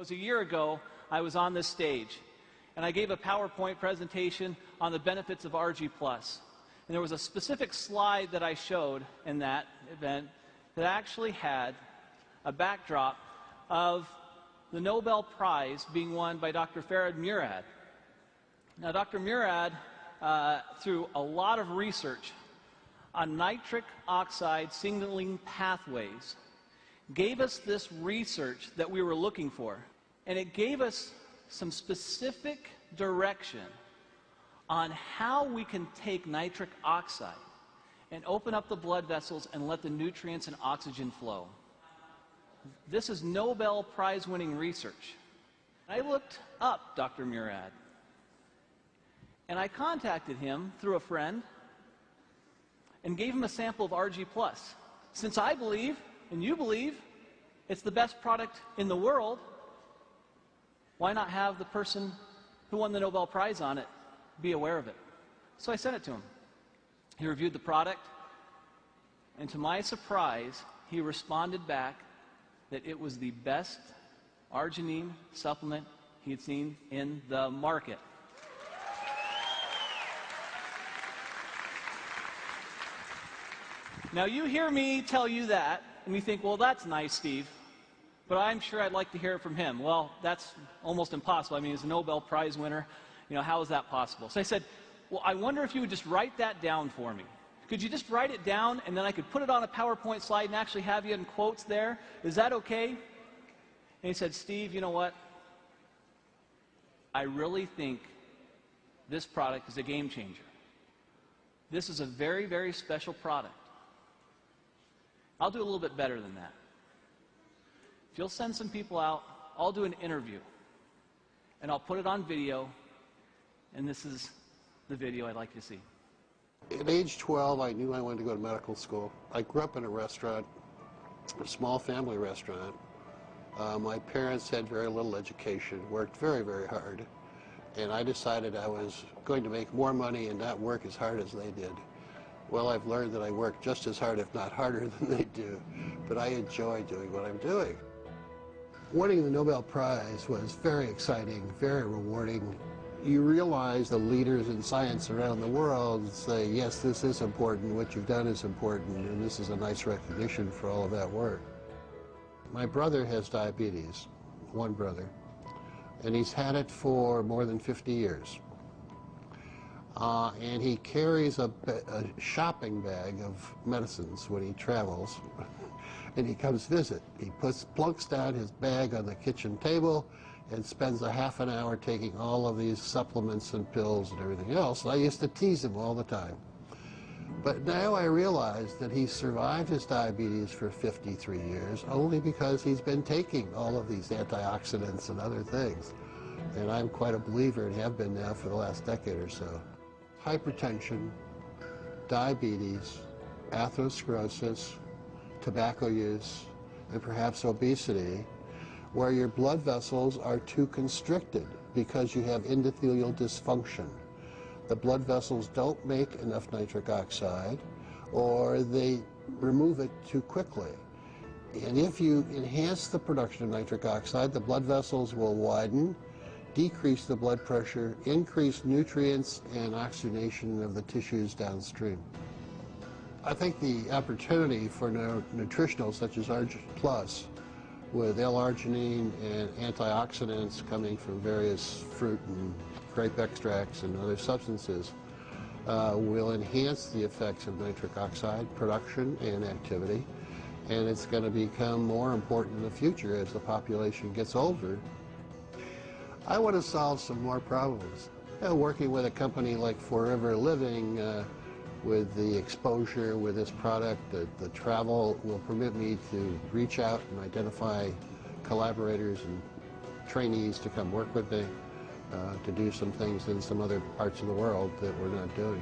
was a year ago, I was on this stage, and I gave a PowerPoint presentation on the benefits of Argi Plus. And there was a specific slide that I showed in that event that actually had a backdrop of the Nobel Prize being won by Dr. Ferid Murad. Now, Dr. Murad, through a lot of research on nitric oxide signaling pathways, gave us this research that we were looking for. And it gave us some specific direction on how we can take nitric oxide and open up the blood vessels and let the nutrients and oxygen flow. This is Nobel Prize-winning research. I looked up Dr. Murad, and I contacted him through a friend and gave him a sample of Argi Plus. Since I believe, and you believe, it's the best product in the world, why not have the person who won the Nobel Prize on it be aware of it? So I sent it to him. He reviewed the product, and to my surprise, he responded back that it was the best arginine supplement he had seen in the market. Now, you hear me tell you that, and you think, well, that's nice, Steve, but I'm sure I'd like to hear it from him. Well, that's almost impossible. I mean, he's a Nobel Prize winner. You know, how is that possible? So I said, well, I wonder if you would just write that down for me. Could you just write it down, and then I could put it on a PowerPoint slide and actually have you in quotes there? Is that okay? And he said, Steve, you know what? I really think this product is a game changer. This is a very, very special product. I'll do a little bit better than that. If you'll send some people out, I'll do an interview, and I'll put it on video, and this is the video I'd like you to see. At age 12, I knew I wanted to go to medical school. I grew up in a restaurant, a small family restaurant. My parents had very little education, worked very, very hard, and I decided I was going to make more money and not work as hard as they did. Well, I've learned that I work just as hard, if not harder, than they do, but I enjoy doing what I'm doing. Winning the Nobel Prize was very exciting, very rewarding. You realize the leaders in science around the world say, yes, this is important, what you've done is important, and this is a nice recognition for all of that work. My brother has diabetes, one brother, and he's had it for more than 50 years. And he carries a shopping bag of medicines when he travels, and he comes visit. He plunks down his bag on the kitchen table and spends a half an hour taking all of these supplements and pills and everything else. I used to tease him all the time. But now I realize that he survived his diabetes for 53 years only because he's been taking all of these antioxidants and other things. And I'm quite a believer and have been now for the last decade or so. Hypertension, diabetes, atherosclerosis, tobacco use, and perhaps obesity, where your blood vessels are too constricted because you have endothelial dysfunction. The blood vessels don't make enough nitric oxide, or they remove it too quickly. And if you enhance the production of nitric oxide, the blood vessels will widen, decrease the blood pressure, increase nutrients and oxygenation of the tissues downstream. I think the opportunity for nutritionals such as Argi Plus, with L-arginine and antioxidants coming from various fruit and grape extracts and other substances, will enhance the effects of nitric oxide production and activity, and it's going to become more important in the future as the population gets older. I want to solve some more problems. Working with a company like Forever Living, with the exposure with this product, the travel will permit me to reach out and identify collaborators and trainees to come work with me, to do some things in some other parts of the world that we're not doing.